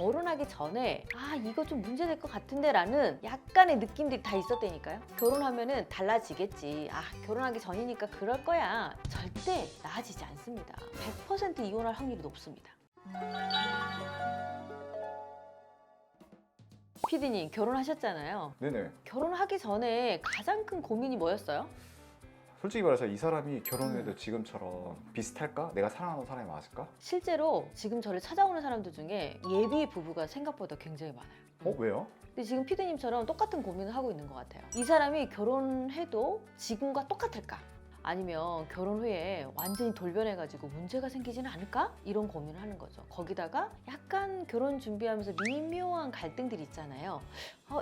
결혼하기 전에 이거 좀 문제될 것 같은데 라는 약간의 느낌들이 다 있었다니까요. 결혼하면은 달라지겠지, 결혼하기 전이니까 그럴 거야. 절대 나아지지 않습니다. 100% 이혼할 확률이 높습니다. 피디님 결혼하셨잖아요. 네네. 결혼하기 전에 가장 큰 고민이 뭐였어요? 솔직히 말해서 이 사람이 결혼해도 지금처럼 비슷할까? 내가 사랑하는 사람이 맞을까? 실제로 지금 저를 찾아오는 사람들 중에 예비 부부가 생각보다 굉장히 많아요. 왜요? 근데 지금 피디님처럼 똑같은 고민을 하고 있는 것 같아요. 이 사람이 결혼해도 지금과 똑같을까? 아니면 결혼 후에 완전히 돌변해가지고 문제가 생기지는 않을까? 이런 고민을 하는 거죠. 거기다가 약간 결혼 준비하면서 미묘한 갈등들이 있잖아요.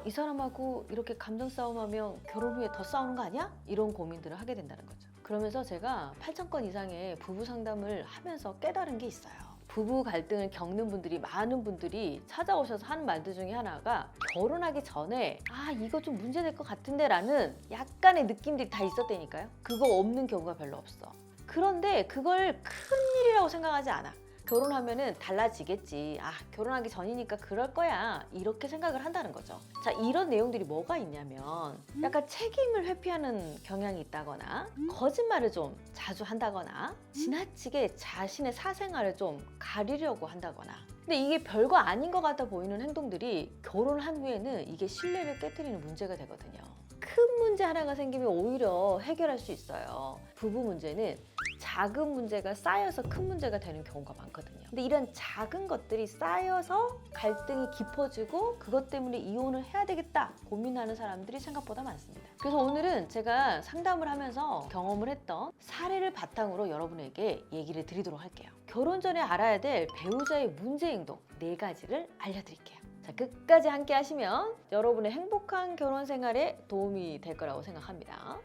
이 사람하고 이렇게 감정 싸움하면 결혼 후에 더 싸우는 거 아니야? 이런 고민들을 하게 된다는 거죠. 그러면서 제가 8,000건 이상의 부부 상담을 하면서 깨달은 게 있어요. 부부 갈등을 겪는 분들이, 많은 분들이 찾아오셔서 하는 말들 중에 하나가 결혼하기 전에 이거 좀 문제될 것 같은데 라는 약간의 느낌들이 다 있었다니까요. 그거 없는 경우가 별로 없어. 그런데 그걸 큰일이라고 생각하지 않아. 결혼하면은 달라지겠지, 결혼하기 전이니까 그럴 거야, 이렇게 생각을 한다는 거죠. 자, 이런 내용들이 뭐가 있냐면 약간 책임을 회피하는 경향이 있다거나, 거짓말을 좀 자주 한다거나, 지나치게 자신의 사생활을 좀 가리려고 한다거나. 근데 이게 별거 아닌 것 같아 보이는 행동들이 결혼한 후에는 이게 신뢰를 깨트리는 문제가 되거든요. 큰 문제 하나가 생기면 오히려 해결할 수 있어요. 부부 문제는 작은 문제가 쌓여서 큰 문제가 되는 경우가 많거든요. 근데 이런 작은 것들이 쌓여서 갈등이 깊어지고 그것 때문에 이혼을 해야 되겠다 고민하는 사람들이 생각보다 많습니다. 그래서 오늘은 제가 상담을 하면서 경험을 했던 사례를 바탕으로 여러분에게 얘기를 드리도록 할게요. 결혼 전에 알아야 될 배우자의 문제 행동 4가지를 알려드릴게요. 자, 끝까지 함께 하시면 여러분의 행복한 결혼 생활에 도움이 될 거라고 생각합니다.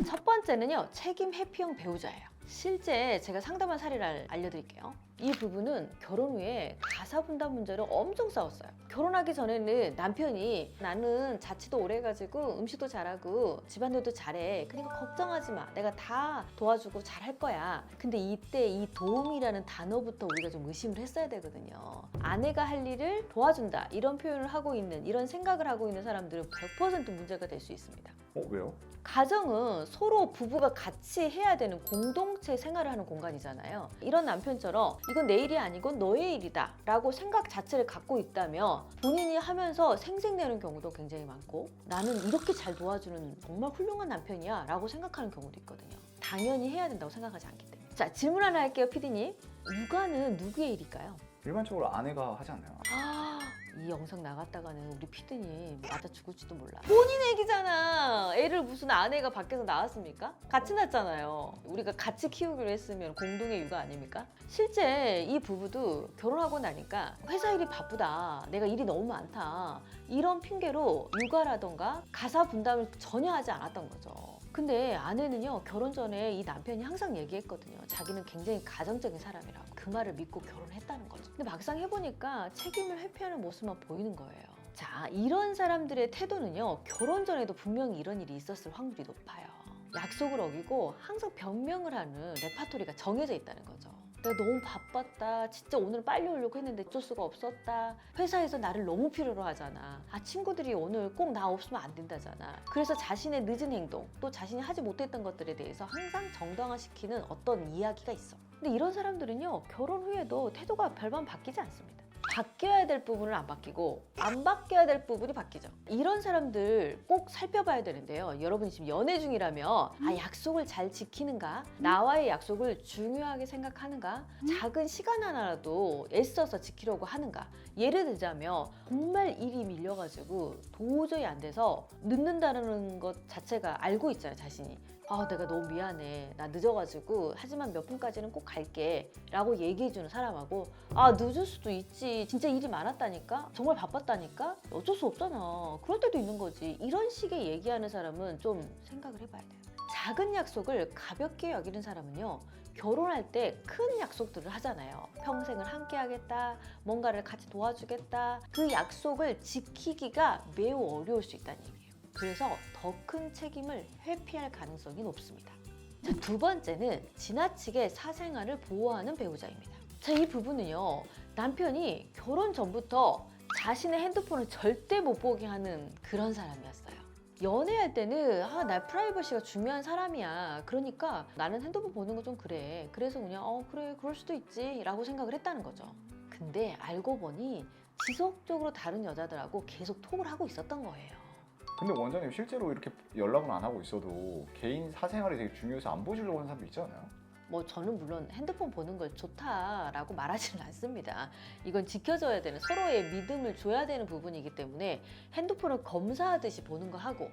첫 번째는요, 책임 회피형 배우자예요. 실제 제가 상담한 사례를 알려드릴게요. 이 부부는 결혼 후에 가사 분담 문제로 엄청 싸웠어요. 결혼하기 전에는 남편이 나는 자취도 오래 해가지고 음식도 잘하고 집안일도 잘해, 그러니까 걱정하지 마, 내가 다 도와주고 잘할 거야. 근데 이때 이 도움이라는 단어부터 우리가 좀 의심을 했어야 되거든요. 아내가 할 일을 도와준다 이런 표현을 하고 있는, 이런 생각을 하고 있는 사람들은 100% 문제가 될 수 있습니다. 왜요? 가정은 서로 부부가 같이 해야 되는 공동체 생활을 하는 공간이잖아요. 이런 남편처럼 이건 내 일이 아니고 너의 일이다 라고 생각 자체를 갖고 있다면 본인이 하면서 생색내는 경우도 굉장히 많고, 나는 이렇게 잘 도와주는 정말 훌륭한 남편이야 라고 생각하는 경우도 있거든요. 당연히 해야 된다고 생각하지 않기 때문에. 자, 질문 하나 할게요, 피디님. 육아는 누구의 일일까요? 일반적으로 아내가 하지 않나요? 이 영상 나갔다가는 우리 피디님 맞아 죽을지도 몰라. 본인 애기잖아. 애를 무슨 아내가 밖에서 낳았습니까? 같이 낳았잖아요. 우리가 같이 키우기로 했으면 공동의 육아 아닙니까? 실제 이 부부도 결혼하고 나니까 회사 일이 바쁘다, 내가 일이 너무 많다, 이런 핑계로 육아라던가 가사 분담을 전혀 하지 않았던 거죠. 근데 아내는요, 결혼 전에 이 남편이 항상 얘기했거든요. 자기는 굉장히 가정적인 사람이라고. 그 말을 믿고 결혼했다는 거죠. 근데 막상 해보니까 책임을 회피하는 모습만 보이는 거예요. 자, 이런 사람들의 태도는요, 결혼 전에도 분명히 이런 일이 있었을 확률이 높아요. 약속을 어기고 항상 변명을 하는 레파토리가 정해져 있다는 거죠. 내가 너무 바빴다, 진짜 오늘 빨리 오려고 했는데 어쩔 수가 없었다, 회사에서 나를 너무 필요로 하잖아, 친구들이 오늘 꼭 나 없으면 안 된다잖아. 그래서 자신의 늦은 행동, 또 자신이 하지 못했던 것들에 대해서 항상 정당화시키는 어떤 이야기가 있어. 근데 이런 사람들은요, 결혼 후에도 태도가 별반 바뀌지 않습니다. 바뀌어야 될 부분은 안 바뀌고 안 바뀌어야 될 부분이 바뀌죠. 이런 사람들 꼭 살펴봐야 되는데요. 여러분이 지금 연애 중이라면 약속을 잘 지키는가? 나와의 약속을 중요하게 생각하는가? 작은 시간 하나라도 애써서 지키려고 하는가? 예를 들자면 정말 일이 밀려가지고 도저히 안 돼서 늦는다는 것 자체가 알고 있잖아요, 자신이. 내가 너무 미안해, 나 늦어가지고 하지만 몇 분까지는 꼭 갈게 라고 얘기해주는 사람하고, 늦을 수도 있지, 진짜 일이 많았다니까, 정말 바빴다니까, 어쩔 수 없잖아, 그럴 때도 있는 거지, 이런 식의 얘기하는 사람은 좀 생각을 해봐야 돼요. 작은 약속을 가볍게 여기는 사람은요, 결혼할 때 큰 약속들을 하잖아요. 평생을 함께 하겠다, 뭔가를 같이 도와주겠다. 그 약속을 지키기가 매우 어려울 수 있다는 얘기예요. 그래서 더 큰 책임을 회피할 가능성이 높습니다. 자, 두 번째는 지나치게 사생활을 보호하는 배우자입니다. 자, 이 부분은요, 남편이 결혼 전부터 자신의 핸드폰을 절대 못 보게 하는 그런 사람이었어요. 연애할 때는 나 프라이버시가 중요한 사람이야. 그러니까 나는 핸드폰 보는 거 좀 그래. 그래서 그냥 그래 그럴 수도 있지 라고 생각을 했다는 거죠. 근데 알고 보니 지속적으로 다른 여자들하고 계속 톡을 하고 있었던 거예요. 근데 원장님 실제로 이렇게 연락은 안 하고 있어도 개인 사생활이 되게 중요해서 안 보여주려고 하는 사람도 있지 않아요? 뭐 저는 물론 핸드폰 보는 걸 좋다라고 말하지는 않습니다. 이건 지켜줘야 되는, 서로의 믿음을 줘야 되는 부분이기 때문에 핸드폰을 검사하듯이 보는 거 하고,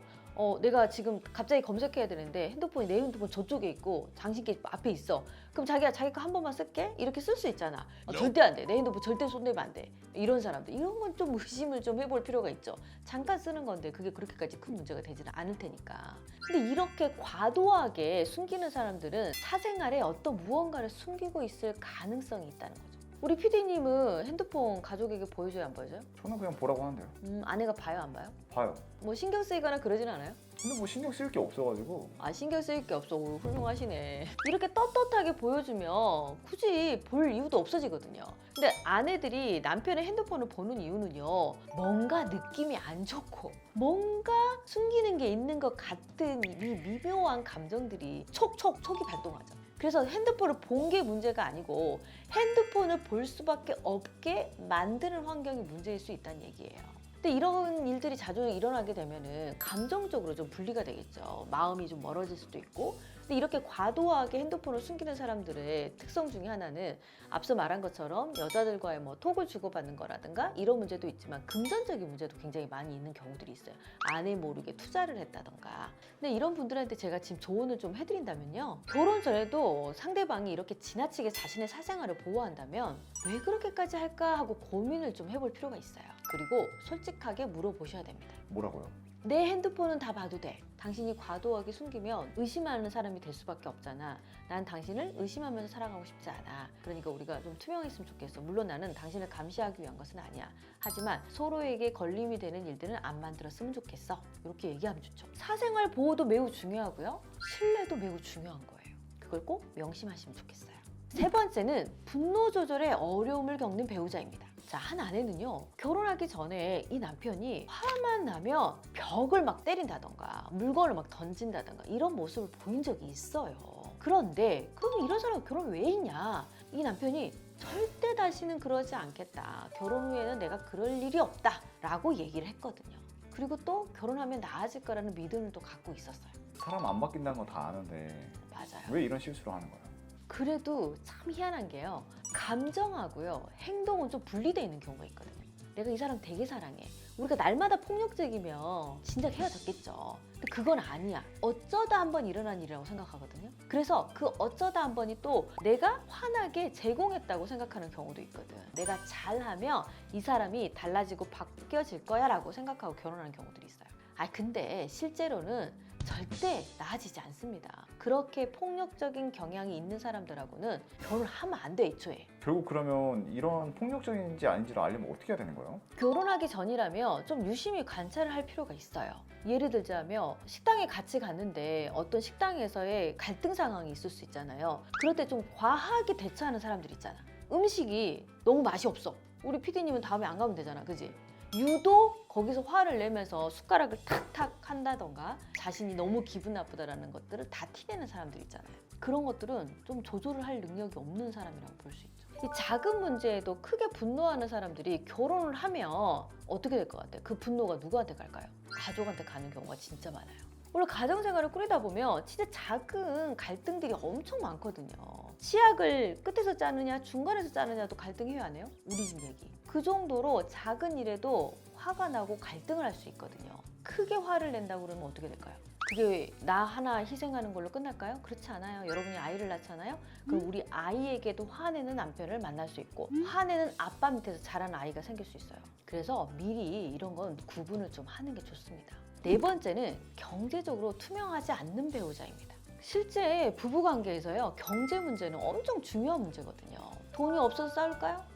내가 지금 갑자기 검색해야 되는데 핸드폰이, 내 핸드폰 저쪽에 있고 장식기 앞에 있어. 그럼 자기가 자기 거 한 번만 쓸게? 이렇게 쓸 수 있잖아. 절대 안 돼. 내 핸드폰 절대 손대면 안 돼. 이런 사람들, 이런 건 좀 의심을 좀 해볼 필요가 있죠. 잠깐 쓰는 건데 그게 그렇게까지 큰 문제가 되지는 않을 테니까. 근데 이렇게 과도하게 숨기는 사람들은 사생활에 어떤 무언가를 숨기고 있을 가능성이 있다는 거죠. 우리 PD님은 핸드폰 가족에게 보여줘요, 안 보여줘요? 저는 그냥 보라고 하는데요. 아내가 봐요, 안 봐요? 봐요. 뭐 신경 쓰이거나 그러진 않아요? 근데 뭐 신경 쓸 게 없어가지고. 신경 쓰일 게 없어. 오, 훌륭하시네. 이렇게 떳떳하게 보여주면 굳이 볼 이유도 없어지거든요. 근데 아내들이 남편의 핸드폰을 보는 이유는요, 뭔가 느낌이 안 좋고 뭔가 숨기는 게 있는 것 같은 이 미묘한 감정들이 촉이 발동하죠. 그래서 핸드폰을 본 게 문제가 아니고 핸드폰을 볼 수밖에 없게 만드는 환경이 문제일 수 있다는 얘기예요. 근데 이런 일들이 자주 일어나게 되면은 감정적으로 좀 분리가 되겠죠. 마음이 좀 멀어질 수도 있고. 근데 이렇게 과도하게 핸드폰을 숨기는 사람들의 특성 중에 하나는 앞서 말한 것처럼 여자들과의 뭐 톡을 주고받는 거라든가 이런 문제도 있지만 금전적인 문제도 굉장히 많이 있는 경우들이 있어요. 아내 모르게 투자를 했다던가. 근데 이런 분들한테 제가 지금 조언을 좀 해드린다면요, 결혼 전에도 상대방이 이렇게 지나치게 자신의 사생활을 보호한다면 왜 그렇게까지 할까 하고 고민을 좀 해볼 필요가 있어요. 그리고 솔직하게 물어보셔야 됩니다. 뭐라고요? 내 핸드폰은 다 봐도 돼. 당신이 과도하게 숨기면 의심하는 사람이 될 수밖에 없잖아. 난 당신을 의심하면서 살아가고 싶지 않아. 그러니까 우리가 좀 투명했으면 좋겠어. 물론 나는 당신을 감시하기 위한 것은 아니야. 하지만 서로에게 걸림이 되는 일들은 안 만들었으면 좋겠어. 이렇게 얘기하면 좋죠. 사생활 보호도 매우 중요하고요. 신뢰도 매우 중요한 거예요. 그걸 꼭 명심하시면 좋겠어요. 세 번째는 분노 조절에 어려움을 겪는 배우자입니다. 자, 한 아내는요, 결혼하기 전에 이 남편이 화만 나면 벽을 막 때린다던가 물건을 막 던진다던가 이런 모습을 보인 적이 있어요. 그런데 그럼 이런 사람 결혼 왜 했냐? 이 남편이 절대 다시는 그러지 않겠다. 결혼 후에는 내가 그럴 일이 없다 라고 얘기를 했거든요. 그리고 또 결혼하면 나아질 거라는 믿음을 또 갖고 있었어요. 사람 안 바뀐다는 건 다 아는데 맞아요. 왜 이런 실수를 하는 거예요? 그래도 참 희한한 게요, 감정하고요 행동은 좀 분리되어 있는 경우가 있거든요. 내가 이 사람 되게 사랑해. 우리가 날마다 폭력적이면 진작 헤어졌겠죠. 근데 그건 아니야. 어쩌다 한번 일어난 일이라고 생각하거든요. 그래서 그 어쩌다 한 번이 또 내가 환하게 제공했다고 생각하는 경우도 있거든. 내가 잘하면 이 사람이 달라지고 바뀌어질 거야 라고 생각하고 결혼하는 경우들이 있어요. 근데 실제로는 절대 나아지지 않습니다. 그렇게 폭력적인 경향이 있는 사람들하고는 결혼을 하면 안 돼, 애초에. 결국 그러면 이런 폭력적인지 아닌지를 알려면 어떻게 해야 되는 거예요? 결혼하기 전이라면 좀 유심히 관찰을 할 필요가 있어요. 예를 들자면 식당에 같이 갔는데 어떤 식당에서의 갈등 상황이 있을 수 있잖아요. 그럴 때 좀 과하게 대처하는 사람들 있잖아. 음식이 너무 맛이 없어. 우리 PD님은 다음에 안 가면 되잖아, 그지? 유독 거기서 화를 내면서 숟가락을 탁탁 한다던가 자신이 너무 기분 나쁘다라는 것들을 다 티내는 사람들 있잖아요. 그런 것들은 좀 조절을 할 능력이 없는 사람이라고 볼 수 있죠. 이 작은 문제에도 크게 분노하는 사람들이 결혼을 하면 어떻게 될 것 같아요? 그 분노가 누구한테 갈까요? 가족한테 가는 경우가 진짜 많아요. 원래 가정생활을 꾸리다 보면 진짜 작은 갈등들이 엄청 많거든요. 치약을 끝에서 짜느냐 중간에서 짜느냐도 갈등해요, 안 해요? 우리 집 얘기. 그 정도로 작은 일에도 화가 나고 갈등을 할 수 있거든요. 크게 화를 낸다고 그러면 어떻게 될까요? 그게 나 하나 희생하는 걸로 끝날까요? 그렇지 않아요. 여러분이 아이를 낳잖아요. 그럼 우리 아이에게도 화내는 남편을 만날 수 있고 화내는 아빠 밑에서 자란 아이가 생길 수 있어요. 그래서 미리 이런 건 구분을 좀 하는 게 좋습니다. 네 번째는 경제적으로 투명하지 않는 배우자입니다. 실제 부부관계에서요, 경제 문제는 엄청 중요한 문제거든요. 돈이 없어서 싸울까요?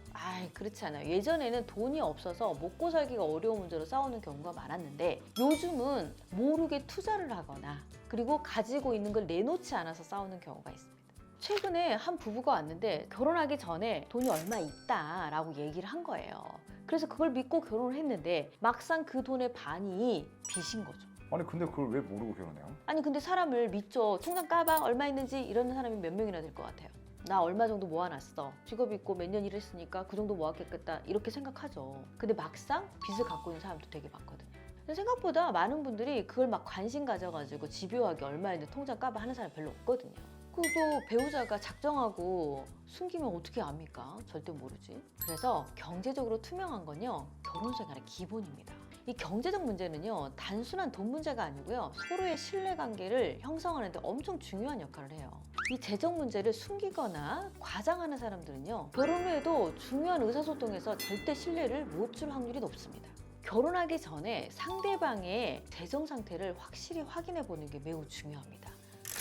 그렇지 않아요. 예전에는 돈이 없어서 먹고 살기가 어려운 문제로 싸우는 경우가 많았는데 요즘은 모르게 투자를 하거나 그리고 가지고 있는 걸 내놓지 않아서 싸우는 경우가 있습니다. 최근에 한 부부가 왔는데 결혼하기 전에 돈이 얼마 있다라고 얘기를 한 거예요. 그래서 그걸 믿고 결혼을 했는데 막상 그 돈의 반이 빚인 거죠. 아니 근데 그걸 왜 모르고 결혼해요? 아니 근데 사람을 믿죠. 통장 까방 얼마 있는지 이러는 사람이 몇 명이나 될 것 같아요. 나 얼마 정도 모아놨어. 직업 있고 몇 년 일했으니까 그 정도 모았겠다 이렇게 생각하죠. 근데 막상 빚을 갖고 있는 사람도 되게 많거든요. 근데 생각보다 많은 분들이 그걸 막 관심 가져가지고 집요하게 얼마 있는지 통장 까방 하는 사람 별로 없거든요. 그것도 배우자가 작정하고 숨기면 어떻게 압니까? 절대 모르지. 그래서 경제적으로 투명한 건요, 결혼 생활의 기본입니다. 이 경제적 문제는요, 단순한 돈 문제가 아니고요, 서로의 신뢰관계를 형성하는 데 엄청 중요한 역할을 해요. 이 재정 문제를 숨기거나 과장하는 사람들은요, 결혼 후에도 중요한 의사소통에서 절대 신뢰를 못 줄 확률이 높습니다. 결혼하기 전에 상대방의 재정 상태를 확실히 확인해 보는 게 매우 중요합니다.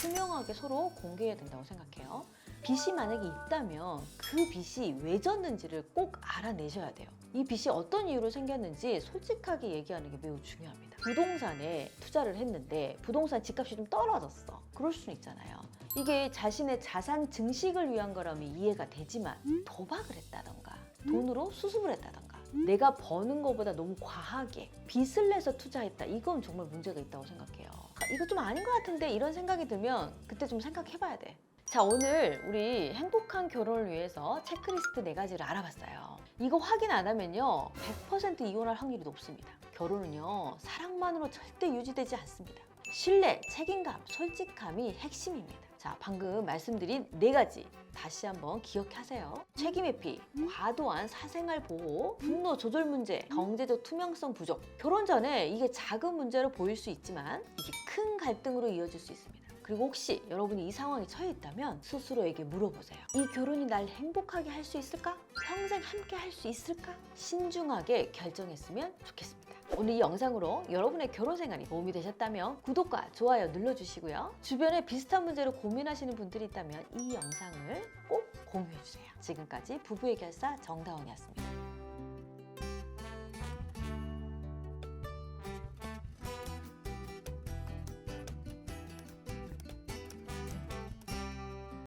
투명하게 서로 공개해야 된다고 생각해요. 빚이 만약에 있다면 그 빚이 왜 졌는지를 꼭 알아내셔야 돼요. 이 빚이 어떤 이유로 생겼는지 솔직하게 얘기하는 게 매우 중요합니다. 부동산에 투자를 했는데 부동산 집값이 좀 떨어졌어. 그럴 수는 있잖아요. 이게 자신의 자산 증식을 위한 거라면 이해가 되지만 도박을 했다던가 돈으로 수습을 했다던가 내가 버는 것보다 너무 과하게 빚을 내서 투자했다. 이건 정말 문제가 있다고 생각해요. 이거 좀 아닌 것 같은데 이런 생각이 들면 그때 좀 생각해봐야 돼. 자, 오늘 우리 행복한 결혼을 위해서 체크리스트 4가지를 알아봤어요. 이거 확인 안 하면요 100% 이혼할 확률이 높습니다. 결혼은요 사랑만으로 절대 유지되지 않습니다. 신뢰, 책임감, 솔직함이 핵심입니다. 자, 방금 말씀드린 4가지 다시 한번 기억하세요. 책임 회피, 과도한 사생활 보호, 분노 조절 문제, 경제적 투명성 부족. 결혼 전에 이게 작은 문제로 보일 수 있지만 이게 큰 갈등으로 이어질 수 있습니다. 그리고 혹시 여러분이 이 상황에 처해 있다면 스스로에게 물어보세요. 이 결혼이 날 행복하게 할 수 있을까? 평생 함께 할 수 있을까? 신중하게 결정했으면 좋겠습니다. 오늘 이 영상으로 여러분의 결혼 생활이 도움이 되셨다면 구독과 좋아요 눌러주시고요. 주변에 비슷한 문제로 고민하시는 분들이 있다면 이 영상을 꼭 공유해주세요. 지금까지 부부의 결사 정다운이었습니다.